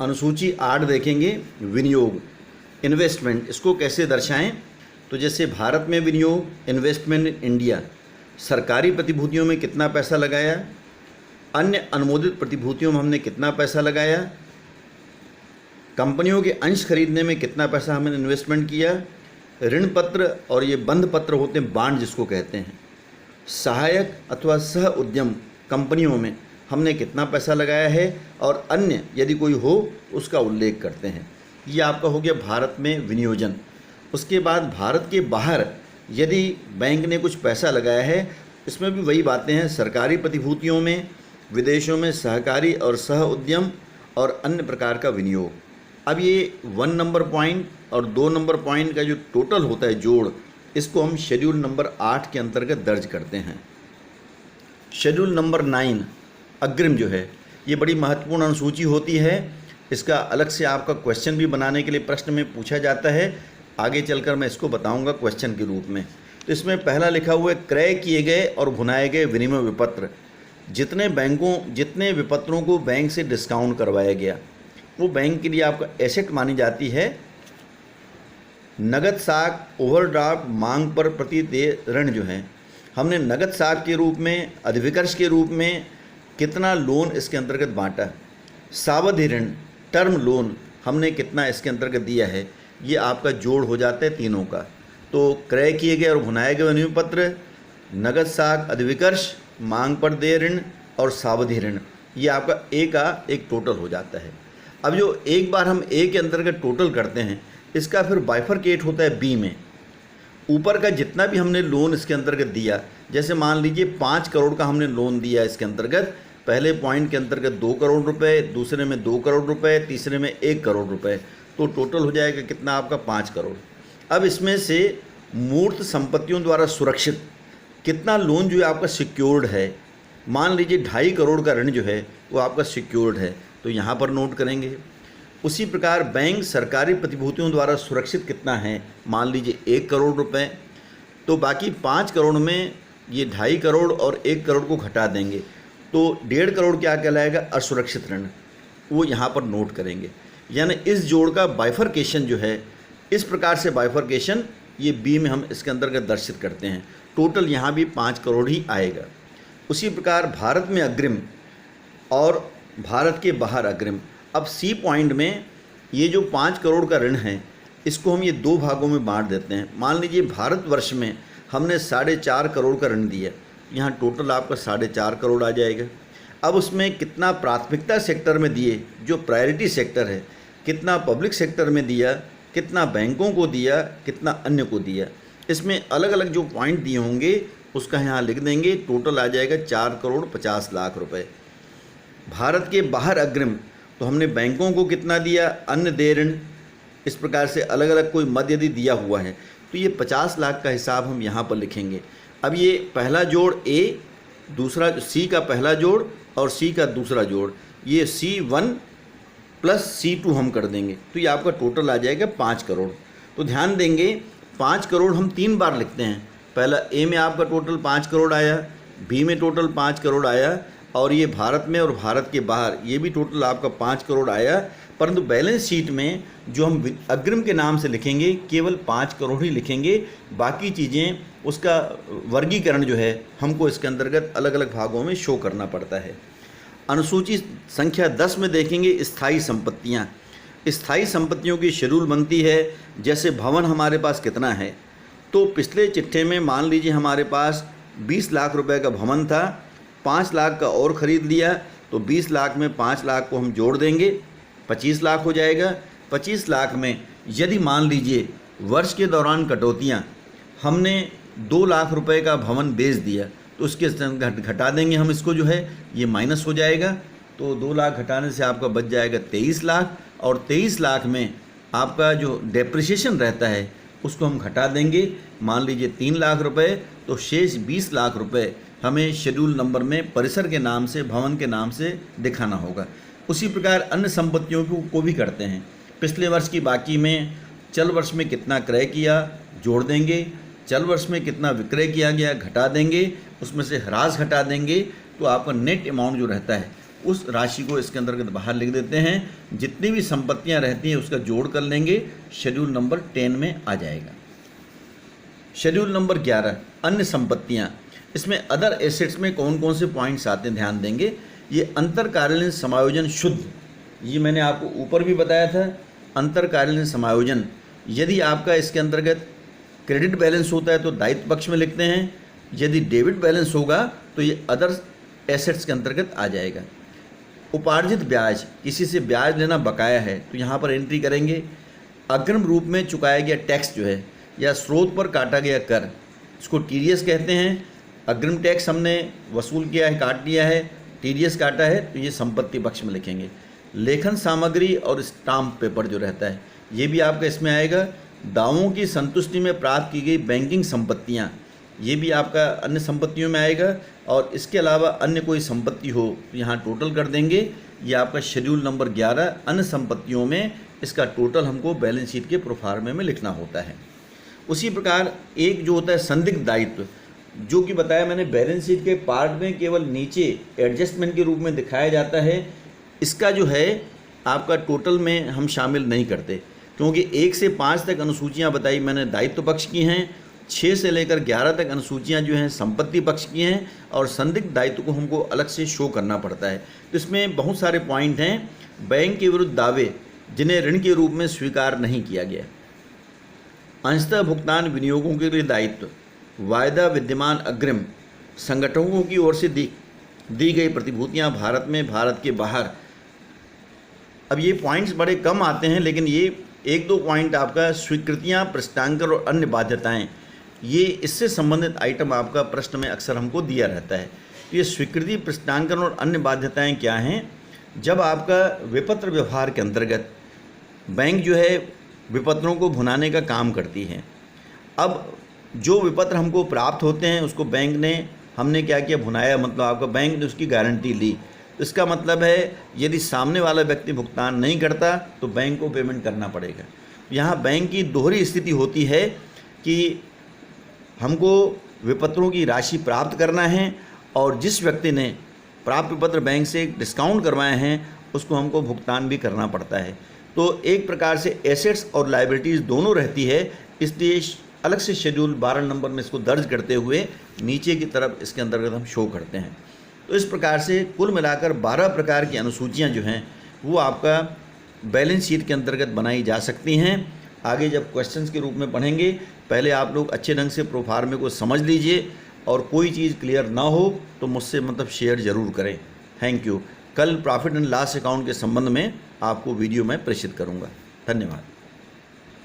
अनुसूची 8 देखेंगे, विनियोग, इन्वेस्टमेंट, इसको कैसे दर्शाएं। तो जैसे भारत में विनियोग, इन्वेस्टमेंट इन इंडिया, सरकारी प्रतिभूतियों में कितना पैसा लगाया, अन्य अनुमोदित प्रतिभूतियों में हमने कितना पैसा लगाया, कंपनियों के अंश खरीदने में कितना पैसा हमने इन्वेस्टमेंट किया, ऋण पत्र और ये बंध पत्र होते हैं, बांड जिसको कहते हैं, सहायक अथवा सह उद्यम कंपनियों में हमने कितना पैसा लगाया है, और अन्य यदि कोई हो उसका उल्लेख करते हैं। ये आपका हो गया भारत में विनियोजन। उसके बाद भारत के बाहर यदि बैंक ने कुछ पैसा लगाया है, इसमें भी वही बातें हैं, सरकारी प्रतिभूतियों में, विदेशों में सहकारी और सह उद्यम और अन्य प्रकार का विनियोग। अब ये 1 नंबर पॉइंट और 2 नंबर पॉइंट का जो टोटल होता है जोड़, इसको हम शेड्यूल नंबर 8 के अंतर्गत दर्ज करते हैं। शेड्यूल नंबर 9 अग्रिम जो है, ये बड़ी महत्वपूर्ण अनुसूची होती है। इसका अलग से आपका क्वेश्चन भी बनाने के लिए प्रश्न में पूछा जाता है, आगे चलकर मैं इसको बताऊंगा क्वेश्चन के रूप में। तो इसमें पहला लिखा हुआ है, क्रय किए गए और भुनाए गए विनिमय विपत्र। जितने विपत्रों को बैंक से डिस्काउंट करवाया गया वो बैंक के लिए आपका एसेट मानी जाती है। नगद साख, ओवरड्राफ्ट, मांग पर प्रति देय ऋण जो है, हमने नगद साख के रूप में, अधिविकर्ष के रूप में कितना लोन इसके अंतर्गत बांटा, सावधि ऋण, टर्म लोन हमने कितना इसके अंतर्गत दिया है, ये आपका जोड़ हो जाता है तीनों का। तो क्रय किए गए और भुनाए गए विनिमय पत्र, नगद साख, अधिविकर्ष, मांग पर देय ऋण और सावधि ऋण, ये आपका ए का एक टोटल हो जाता है। अब जो एक बार हम ए के अंतर्गत टोटल करते हैं, इसका फिर बाइफरकेट होता है बी में। ऊपर का जितना भी हमने लोन इसके अंतर्गत दिया, जैसे मान लीजिए 5 करोड़ का हमने लोन दिया इसके अंतर्गत, पहले पॉइंट के अंतर्गत 2 करोड़ रुपए, दूसरे में 2 करोड़ रुपए, तीसरे में 1 करोड़ रुपए, तो टोटल हो जाएगा कितना आपका 5 करोड़। अब इसमें से मूर्त संपत्तियों द्वारा सुरक्षित कितना लोन जो है आपका सिक्योर्ड है, मान लीजिए 2.5 करोड़ का ऋण जो है वो आपका सिक्योर्ड है, तो यहाँ पर नोट करेंगे। उसी प्रकार बैंक सरकारी प्रतिभूतियों द्वारा सुरक्षित कितना है, मान लीजिए 1 करोड़ रुपए, तो बाकी 5 करोड़ में ये 2.5 करोड़ और 1 करोड़ को घटा देंगे, तो 1.5 करोड़ क्या कहलाएगा, असुरक्षित ऋण, वो यहाँ पर नोट करेंगे। यानी इस जोड़ का बाइफरकेशन जो है, इस प्रकार से बाइफरकेशन ये बी में हम इसके अंतर्गत दर्शित करते हैं। टोटल यहाँ भी 5 करोड़ ही आएगा। उसी प्रकार भारत में अग्रिम और भारत के बाहर अग्रिम। अब सी पॉइंट में ये जो 5 करोड़ का ऋण है, इसको हम ये 2 भागों में बांट देते हैं। मान लीजिए भारतवर्ष में हमने 4.5 करोड़ का ऋण दिया, यहाँ टोटल आपका 4.5 करोड़ आ जाएगा। अब उसमें कितना प्राथमिकता सेक्टर में दिए, जो प्रायोरिटी सेक्टर है, कितना पब्लिक सेक्टर में दिया, कितना बैंकों को दिया, कितना अन्य को दिया, इसमें अलग अलग जो पॉइंट दिए होंगे उसका यहाँ लिख देंगे। टोटल आ जाएगा 4 करोड़ 50 लाख रुपए। भारत के बाहर अग्रिम, तो हमने बैंकों को कितना दिया, अन्य देय ऋण, इस प्रकार से अलग अलग कोई मद यदि दिया हुआ है तो ये 50 लाख का हिसाब हम यहाँ पर लिखेंगे। अब ये पहला जोड़ ए, दूसरा सी का पहला जोड़ और सी का दूसरा जोड़, ये C1 प्लस C2 हम कर देंगे, तो ये आपका टोटल आ जाएगा 5 करोड़। तो ध्यान देंगे 5 करोड़ हम 3 बार लिखते हैं। पहला ए में आपका टोटल 5 करोड़ आया, बी में टोटल 5 करोड़ आया, और ये भारत में और भारत के बाहर ये भी टोटल आपका 5 करोड़ आया। परंतु बैलेंस शीट में जो हम अग्रिम के नाम से लिखेंगे केवल 5 करोड़ ही लिखेंगे, बाकी चीज़ें उसका वर्गीकरण जो है हमको इसके अंतर्गत अलग अलग भागों में शो करना पड़ता है। अनुसूची संख्या 10 में देखेंगे स्थायी संपत्तियाँ। स्थायी संपत्तियों की शेड्यूल बनती है। जैसे भवन हमारे पास कितना है, तो पिछले चिट्ठे में मान लीजिए हमारे पास 20 लाख रुपए का भवन था, 5 लाख का और ख़रीद लिया, तो 20 लाख में 5 लाख को हम जोड़ देंगे, 25 लाख हो जाएगा। 25 लाख में यदि मान लीजिए वर्ष के दौरान कटौतियाँ, हमने 2 लाख रुपए का भवन बेच दिया, तो उसके घटा देंगे हम, इसको जो है ये माइनस हो जाएगा, तो 2 लाख घटाने से आपका बच जाएगा 23 लाख, और 23 लाख में आपका जो डेप्रिसिएशन रहता है उसको हम घटा देंगे, मान लीजिए 3 लाख रुपए, तो शेष 20 लाख रुपए हमें शेड्यूल नंबर में परिसर के नाम से, भवन के नाम से दिखाना होगा। उसी प्रकार अन्य संपत्तियों को भी करते हैं। पिछले वर्ष की बाकी में चल वर्ष में कितना क्रय किया जोड़ देंगे, चल वर्ष में कितना विक्रय किया गया घटा देंगे, उसमें से ह्रास घटा देंगे, तो आपका नेट अमाउंट जो रहता है उस राशि को इसके अंतर्गत बाहर लिख देते हैं। जितनी भी संपत्तियां रहती हैं उसका जोड़ कर लेंगे, शेड्यूल नंबर 10 में आ जाएगा। शेड्यूल नंबर 11 अन्य संपत्तियां। इसमें अदर एसेट्स में कौन कौन से पॉइंट्स आते हैं ध्यान देंगे। ये अंतरकालीन समायोजन शुद्ध, ये मैंने आपको ऊपर भी बताया था। अंतरकालीन समायोजन, यदि आपका इसके अंतर्गत क्रेडिट बैलेंस होता है तो दायित्व पक्ष में लिखते हैं, यदि डेबिट बैलेंस होगा तो ये अदर एसेट्स के अंतर्गत आ जाएगा। उपार्जित ब्याज, किसी से ब्याज लेना बकाया है तो यहाँ पर एंट्री करेंगे। अग्रिम रूप में चुकाया गया टैक्स जो है या स्रोत पर काटा गया कर, इसको टीडीएस कहते हैं। अग्रिम टैक्स हमने वसूल किया है, काट लिया है, टीडीएस काटा है, तो ये संपत्ति पक्ष में लिखेंगे। लेखन सामग्री और स्टाम्प पेपर जो रहता है ये भी आपका इसमें आएगा। दावों की संतुष्टि में प्राप्त की गई बैंकिंग संपत्तियाँ, ये भी आपका अन्य संपत्तियों में आएगा। और इसके अलावा अन्य कोई संपत्ति हो तो यहाँ टोटल कर देंगे। ये आपका शेड्यूल नंबर 11 अन्य संपत्तियों में, इसका टोटल हमको बैलेंस शीट के प्रोफार्मे में लिखना होता है। उसी प्रकार एक जो होता है संदिग्ध दायित्व, जो कि बताया मैंने बैलेंस शीट के पार्ट में केवल नीचे एडजस्टमेंट के रूप में दिखाया जाता है। इसका जो है आपका टोटल में हम शामिल नहीं करते, क्योंकि 1 से 5 तक अनुसूचियाँ बताई मैंने दायित्व पक्ष की हैं, 6 से लेकर 11 तक अनुसूचियाँ जो हैं संपत्ति पक्ष की हैं, और संदिग्ध दायित्व को हमको अलग से शो करना पड़ता है। तो इसमें बहुत सारे पॉइंट हैं। बैंक के विरुद्ध दावे जिन्हें ऋण के रूप में स्वीकार नहीं किया गया, अंशतः भुगतान विनियोगों के लिए दायित्व, वायदा विद्यमान अग्रिम, संगठनों की ओर से दी गई प्रतिभूतियाँ भारत में, भारत के बाहर। अब ये पॉइंट्स बड़े कम आते हैं, लेकिन ये 1-2 पॉइंट आपका स्वीकृतियाँ, प्रस्तांकन और अन्य बाध्यताएं, ये इससे संबंधित आइटम आपका प्रश्न में अक्सर हमको दिया रहता है। तो ये स्वीकृति, प्रस्तांकन और अन्य बाध्यताएं क्या हैं। जब आपका विपत्र व्यवहार के अंतर्गत बैंक जो है विपत्रों को भुनाने का काम करती है। अब जो विपत्र हमको प्राप्त होते हैं उसको बैंक ने, हमने क्या किया, भुनाया, मतलब आपका बैंक ने उसकी गारंटी ली। इसका मतलब है यदि सामने वाला व्यक्ति भुगतान नहीं करता तो बैंक को पेमेंट करना पड़ेगा। यहाँ बैंक की दोहरी स्थिति होती है कि हमको विपत्रों की राशि प्राप्त करना है, और जिस व्यक्ति ने प्राप्त विपत्र बैंक से डिस्काउंट करवाए हैं उसको हमको भुगतान भी करना पड़ता है। तो एक प्रकार से एसेट्स और लायबिलिटीज़ दोनों रहती है, इसलिए अलग से शेड्यूल 12 नंबर में इसको दर्ज करते हुए नीचे की तरफ इसके अंतर्गत हम शो करते हैं। तो इस प्रकार से कुल मिलाकर 12 प्रकार की अनुसूचियाँ जो हैं वो आपका बैलेंस शीट के अंतर्गत बनाई जा सकती हैं। आगे जब क्वेश्चंस के रूप में पढ़ेंगे, पहले आप लोग अच्छे ढंग से प्रोफार्मे को समझ लीजिए, और कोई चीज़ क्लियर ना हो तो मुझसे शेयर ज़रूर करें। Thank you. कल प्रॉफिट एंड लॉस अकाउंट के संबंध में आपको वीडियो में प्रेषित करूँगा। धन्यवाद।